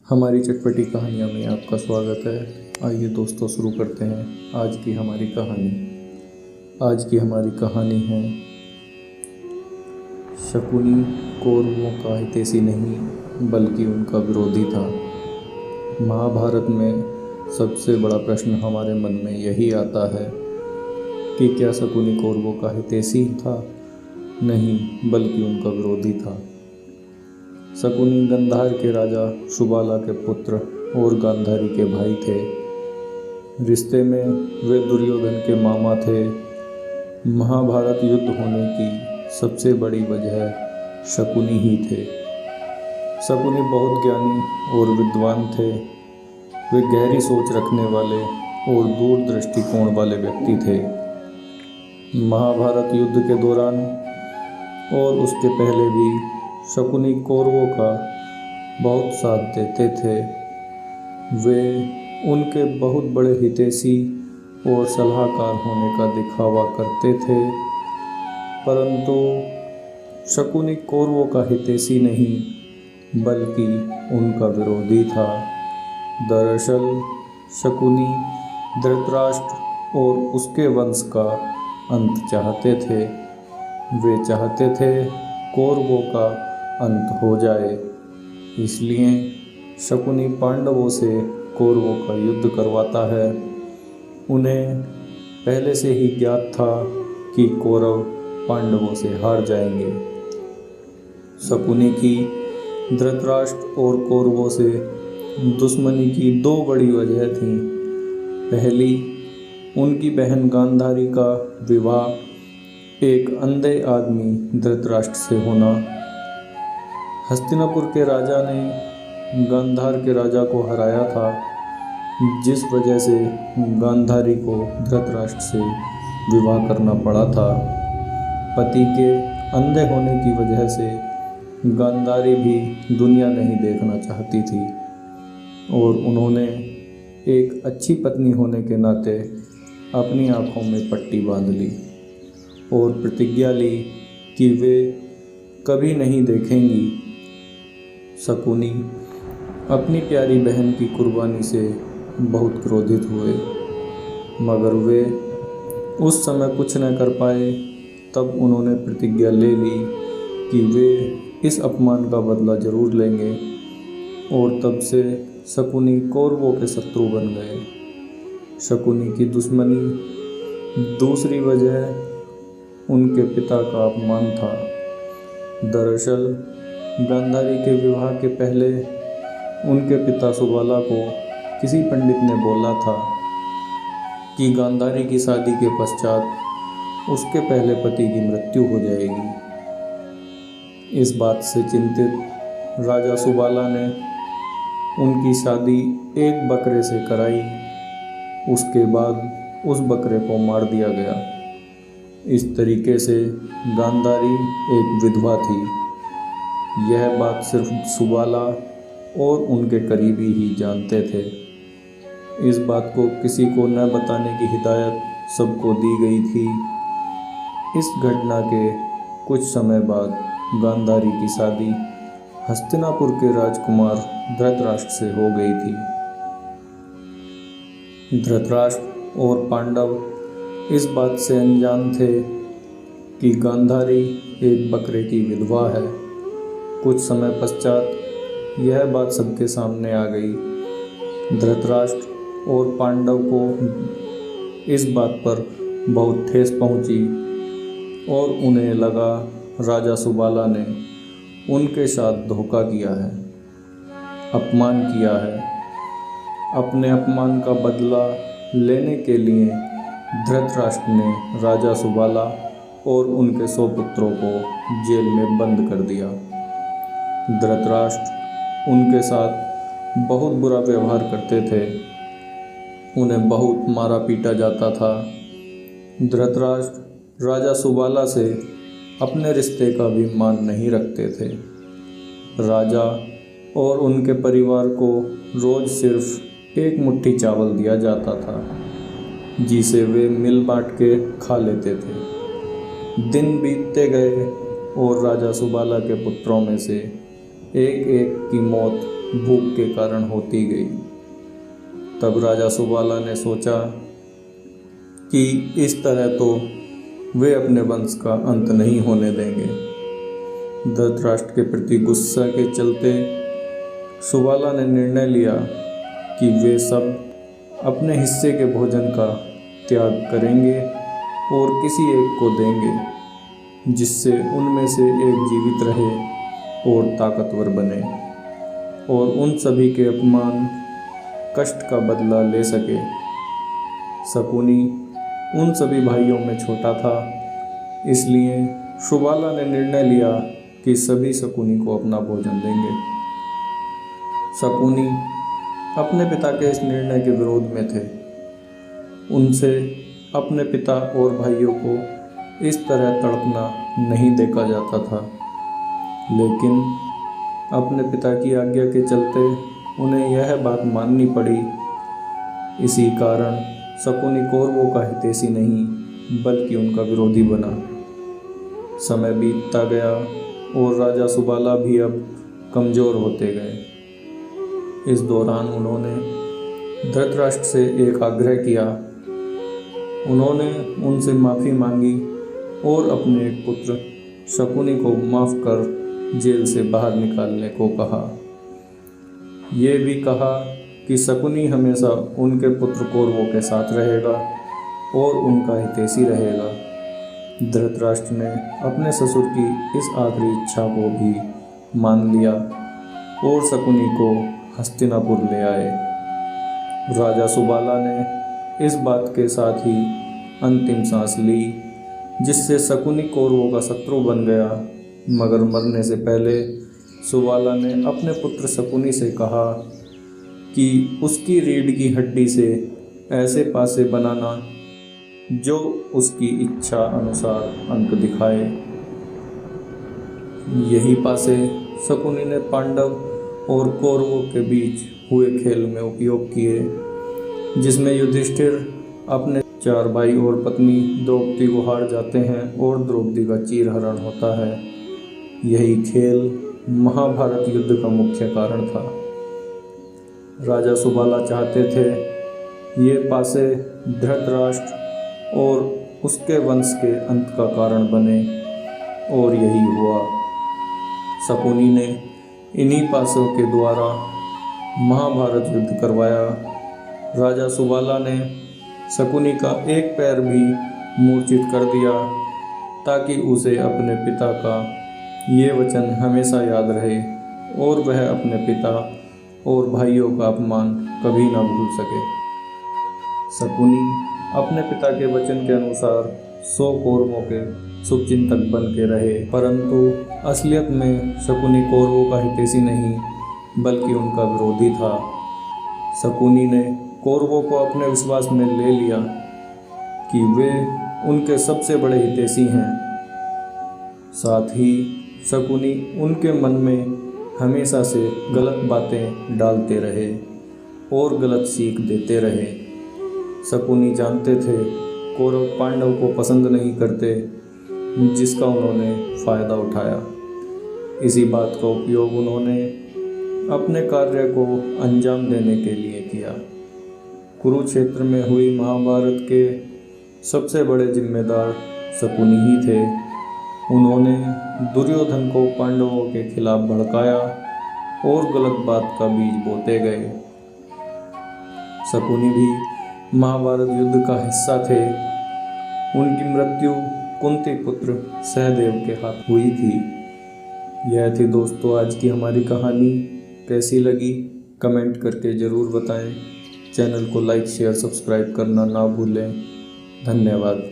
हमारी चटपटी कहानियों में आपका स्वागत है। आइए दोस्तों शुरू करते हैं आज की हमारी कहानी। आज की हमारी कहानी है शकुनी कौरवों का हितैषी नहीं बल्कि उनका विरोधी था। महाभारत में सबसे बड़ा प्रश्न हमारे मन में यही आता है कि क्या शकुनी कौरवों का हितैषी था? नहीं, बल्कि उनका विरोधी था। शकुनी गांधार के राजा सुबाला के पुत्र और गांधारी के भाई थे। रिश्ते में वे दुर्योधन के मामा थे। महाभारत युद्ध होने की सबसे बड़ी वजह शकुनी ही थे। शकुनी बहुत ज्ञानी और विद्वान थे। वे गहरी सोच रखने वाले और दूर दृष्टिकोण वाले व्यक्ति थे। महाभारत युद्ध के दौरान और उसके पहले भी शकुनी कौरवों का बहुत साथ देते थे। वे उनके बहुत बड़े हितैषी और सलाहकार होने का दिखावा करते थे, परंतु शकुनी कौरवों का हितैषी नहीं बल्कि उनका विरोधी था। दरअसल शकुनी धृतराष्ट्र और उसके वंश का अंत चाहते थे। वे चाहते थे कौरवों का अंत हो जाए, इसलिए शकुनी पांडवों से कौरवों का युद्ध करवाता है। उन्हें पहले से ही ज्ञात था कि कौरव पांडवों से हार जाएंगे। शकुनी की धृतराष्ट्र और कौरवों से दुश्मनी की दो बड़ी वजह थीं। पहली, उनकी बहन गांधारी का विवाह एक अंधे आदमी धृतराष्ट्र से होना। हस्तिनापुर के राजा ने गांधार के राजा को हराया था, जिस वजह से गांधारी को धृतराष्ट्र से विवाह करना पड़ा था। पति के अंधे होने की वजह से गांधारी भी दुनिया नहीं देखना चाहती थी और उन्होंने एक अच्छी पत्नी होने के नाते अपनी आँखों में पट्टी बांध ली और प्रतिज्ञा ली कि वे कभी नहीं देखेंगी। शकुनी अपनी प्यारी बहन की कुर्बानी से बहुत क्रोधित हुए, मगर वे उस समय कुछ न कर पाए। तब उन्होंने प्रतिज्ञा ले ली कि वे इस अपमान का बदला जरूर लेंगे और तब से शकुनी कौरवों के शत्रु बन गए। शकुनी की दुश्मनी दूसरी वजह उनके पिता का अपमान था। दरअसल गांधारी के विवाह के पहले उनके पिता सुबाला को किसी पंडित ने बोला था कि गांधारी की शादी के पश्चात उसके पहले पति की मृत्यु हो जाएगी। इस बात से चिंतित राजा सुबाला ने उनकी शादी एक बकरे से कराई। उसके बाद उस बकरे को मार दिया गया। इस तरीके से गांधारी एक विधवा थी। यह बात सिर्फ सुबाला और उनके करीबी ही जानते थे। इस बात को किसी को न बताने की हिदायत सबको दी गई थी। इस घटना के कुछ समय बाद गांधारी की शादी हस्तिनापुर के राजकुमार धृतराष्ट्र से हो गई थी। धृतराष्ट्र और पांडव इस बात से अनजान थे कि गांधारी एक बकरे की विधवा है। कुछ समय पश्चात यह बात सबके सामने आ गई। धृतराष्ट्र और पांडव को इस बात पर बहुत ठेस पहुंची और उन्हें लगा राजा सुबाला ने उनके साथ धोखा किया है, अपमान किया है। अपने अपमान का बदला लेने के लिए धृतराष्ट्र ने राजा सुबाला और उनके 100 पुत्रों को जेल में बंद कर दिया। धृतराष्ट्र उनके साथ बहुत बुरा व्यवहार करते थे। उन्हें बहुत मारा पीटा जाता था। धृतराष्ट्र राजा सुबाला से अपने रिश्ते का भी मान नहीं रखते थे। राजा और उनके परिवार को रोज़ सिर्फ एक मुट्ठी चावल दिया जाता था, जिसे वे मिल बांट के खा लेते थे। दिन बीतते गए और राजा सुबाला के पुत्रों में से एक एक की मौत भूख के कारण होती गई। तब राजा सुबाला ने सोचा कि इस तरह तो वे अपने वंश का अंत नहीं होने देंगे। धृतराष्ट्र के प्रति गुस्सा के चलते सुबाला ने निर्णय लिया कि वे सब अपने हिस्से के भोजन का त्याग करेंगे और किसी एक को देंगे, जिससे उनमें से एक जीवित रहे और ताकतवर बने और उन सभी के अपमान कष्ट का बदला ले सके। शकुनी उन सभी भाइयों में छोटा था, इसलिए सुबाला ने निर्णय लिया कि सभी शकुनी को अपना भोजन देंगे। शकुनी अपने पिता के इस निर्णय के विरोध में थे। उनसे अपने पिता और भाइयों को इस तरह तड़पना नहीं देखा जाता था, लेकिन अपने पिता की आज्ञा के चलते उन्हें यह बात माननी पड़ी। इसी कारण शकुनी कौरवों का हितैषी नहीं बल्कि उनका विरोधी बना। समय बीतता गया और राजा सुबाला भी अब कमज़ोर होते गए। इस दौरान उन्होंने धृतराष्ट्र से एक आग्रह किया। उन्होंने उनसे माफ़ी मांगी और अपने एक पुत्र शकुनी को माफ़ कर जेल से बाहर निकालने को कहा। ये भी कहा कि शकुनी हमेशा उनके पुत्र कौरवों के साथ रहेगा और उनका हितैषी रहेगा। धृतराष्ट्र ने अपने ससुर की इस आखिरी इच्छा को भी मान लिया और शकुनी को हस्तिनापुर ले आए। राजा सुबाला ने इस बात के साथ ही अंतिम सांस ली, जिससे शकुनी कौरवों का शत्रु बन गया। मगर मरने से पहले सुबाला ने अपने पुत्र शकुनी से कहा कि उसकी रीढ़ की हड्डी से ऐसे पासे बनाना जो उसकी इच्छा अनुसार अंक दिखाए। यही पासे शकुनी ने पांडव और कौरवों के बीच हुए खेल में उपयोग किए, जिसमें युधिष्ठिर अपने 4 भाई और पत्नी द्रौपदी को हार जाते हैं और द्रौपदी का चीरहरण होता है। यही खेल महाभारत युद्ध का मुख्य कारण था। राजा सुबाला चाहते थे ये पासे धृतराष्ट्र और उसके वंश के अंत का कारण बने, और यही हुआ। शकुनी ने इन्हीं पासों के द्वारा महाभारत युद्ध करवाया। राजा सुबाला ने शकुनी का एक पैर भी मूर्छित कर दिया, ताकि उसे अपने पिता का ये वचन हमेशा याद रहे और वह अपने पिता और भाइयों का अपमान कभी ना भूल सके। शकुनी अपने पिता के वचन के अनुसार 100 कौरवों के शुभचिंतक बन के रहे, परंतु असलियत में शकुनी कौरवों का हितैषी नहीं बल्कि उनका विरोधी था। शकुनी ने कौरवों को अपने विश्वास में ले लिया कि वे उनके सबसे बड़े हितैषी हैं। साथ ही शकुनी उनके मन में हमेशा से गलत बातें डालते रहे और गलत सीख देते रहे। शकुनी जानते थे कौरव पांडव को पसंद नहीं करते, जिसका उन्होंने फ़ायदा उठाया। इसी बात का उपयोग उन्होंने अपने कार्य को अंजाम देने के लिए किया। कुरुक्षेत्र में हुई महाभारत के सबसे बड़े जिम्मेदार शकुनी ही थे। उन्होंने दुर्योधन को पांडवों के खिलाफ भड़काया और गलत बात का बीज बोते गए। शकुनी भी महाभारत युद्ध का हिस्सा थे। उनकी मृत्यु कुंती पुत्र सहदेव के हाथ हुई थी। यह थी दोस्तों आज की हमारी कहानी। कैसी लगी कमेंट करके ज़रूर बताएं। चैनल को लाइक शेयर सब्सक्राइब करना ना भूलें। धन्यवाद।